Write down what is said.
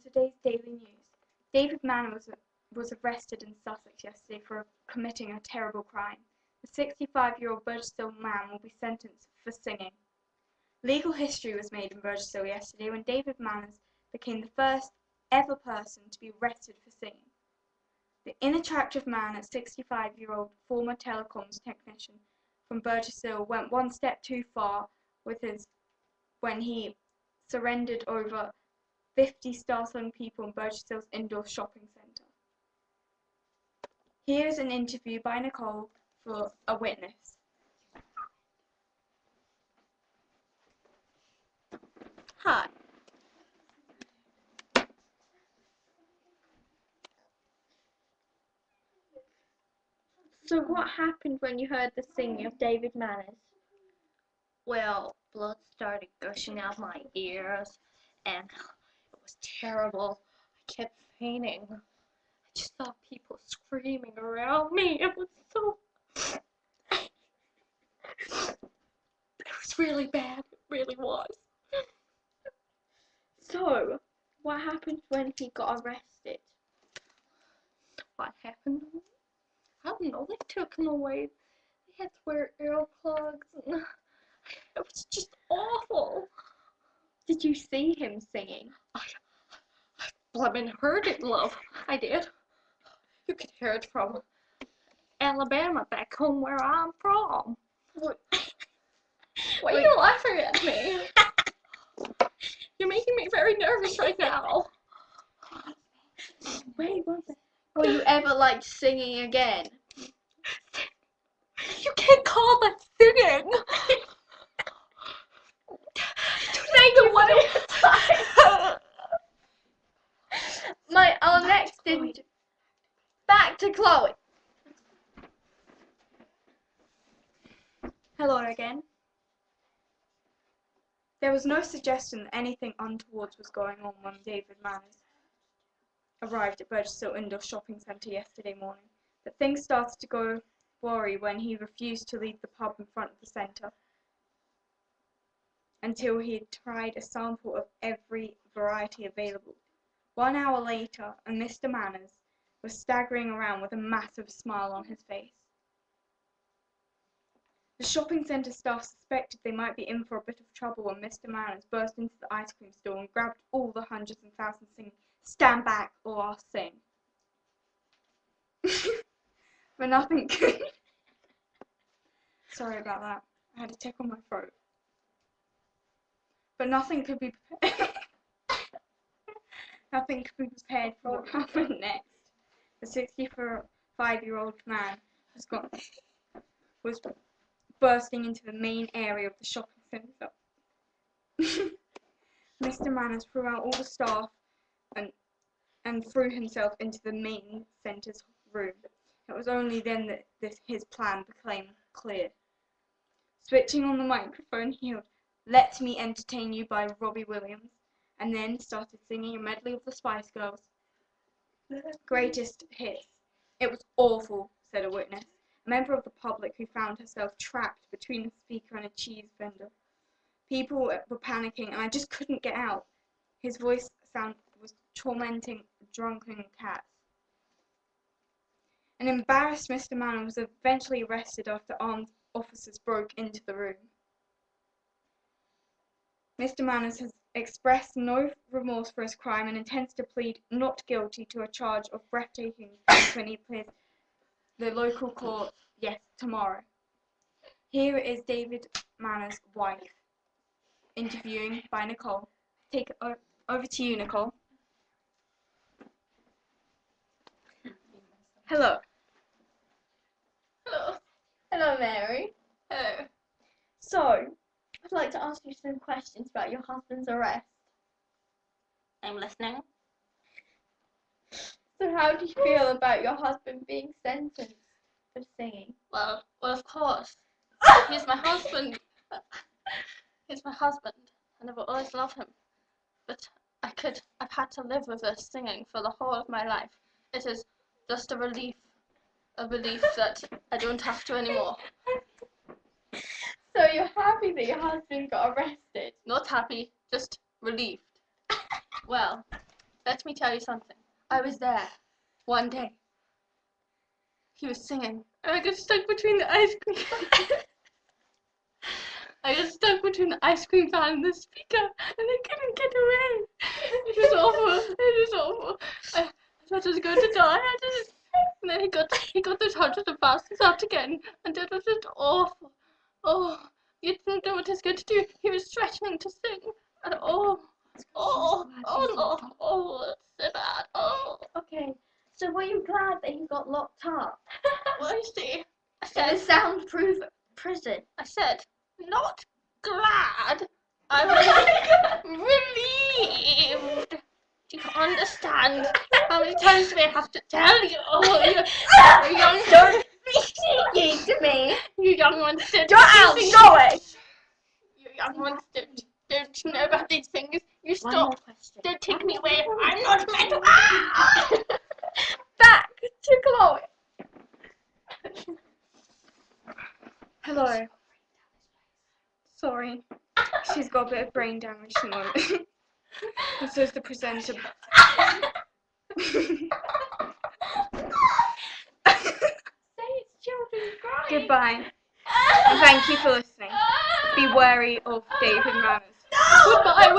today's Daily News. David Mann was arrested in Sussex yesterday for committing a terrible crime. The 65-year-old Burgessville man will be sentenced for singing. Legal history was made in Burgessville yesterday when David Manners became the first ever person to be arrested for singing. The unattractive man, a 65-year-old former telecoms technician from Burgessville, went one step too far when he surrendered over 50 startling people in Burgessville's indoor shopping centre. Here is an interview by Nicole for a witness. Hi. So what happened when you heard the singing of David Manners? Well, blood started gushing out my ears, and it was terrible. I kept fainting. I just saw people screaming around me. It was so... It was really bad. It really was. So, what happened when he got arrested? What happened? I don't know. They took him away. They had to wear earplugs, and it was just awful. Did you see him singing? I blimmin' heard it, love. I did. You could hear it from Alabama, back home where I'm from. Why are you laughing at me? You're making me very nervous right now. Wait, will you ever like singing again? You can't call that singing. Thank you for your time. Our next interview. Back to Chloe. Hello again. There was no suggestion that anything untoward was going on when David Manners arrived at Burgessville Indoor Shopping Centre yesterday morning, but things started to go worry when he refused to leave the pub in front of the centre until he had tried a sample of every variety available. 1 hour later, and Mr. Manners was staggering around with a massive smile on his face. The shopping centre staff suspected they might be in for a bit of trouble when Mr. Manners burst into the ice cream store and grabbed all the hundreds and thousands, singing, "Stand back or I'll sing." But nothing could... Sorry about that. I had a tick on my throat. But nothing could be prepared. Nothing could be prepared for what happened next. The 65-year-old man was bursting into the main area of the shopping centre. Mr. Manners threw out all the staff and threw himself into the main centre's room. It was only then that his plan became clear. Switching on the microphone, he yelled, "Let Me Entertain You" by Robbie Williams, and then started singing a medley of the Spice Girls' greatest hits. "It was awful," said a witness, a member of the public who found herself trapped between a speaker and a cheese vendor. People were panicking, and I just couldn't get out. His voice was tormenting drunken cats. An embarrassed Mr. Mann was eventually arrested after armed officers broke into the room. Mr. Manners has expressed no remorse for his crime and intends to plead not guilty to a charge of breathtaking offence when he appears the local court tomorrow. Here is David Manners' wife interviewing by Nicole. Take it over to you, Nicole. Hello. Hello. Hello, Mary. Hello. So, I'd like to ask you some questions about your husband's arrest. I'm listening. So, how do you feel about your husband being sentenced for singing? Well, of course. He's my husband. He's my husband, and I will always love him. But I've had to live with this singing for the whole of my life. It is just a relief that I don't have to anymore. So you're happy that your husband got arrested? Not happy, just relieved. Well, let me tell you something. I was there one day. He was singing, and I got stuck between the ice cream. I got stuck between the ice cream van and the speaker, and I couldn't get away. It was awful. It was awful. I thought I was going to die. And then he got those hundreds of bastards out again, and it was just awful. Oh, you didn't know what he was going to do. He was threatening to sing, and oh, it's so bad. Oh. Okay, so were you glad that he got locked up? Well, you see, In a soundproof prison. I said, not glad. I was relieved. Do you understand how many times do I have to tell you? Oh, you young Don't be singing to me. You young ones don't. You're outgoing. You young ones don't know about these things. You One more stop. question. Don't take me away. I'm not meant to. Ah! Back to Chloe. Hello. Sorry. She's got a bit of brain damage at the moment. And so is the presenter. Say it's children crying. Goodbye. And thank you for listening. Be wary of David Manners. Goodbye.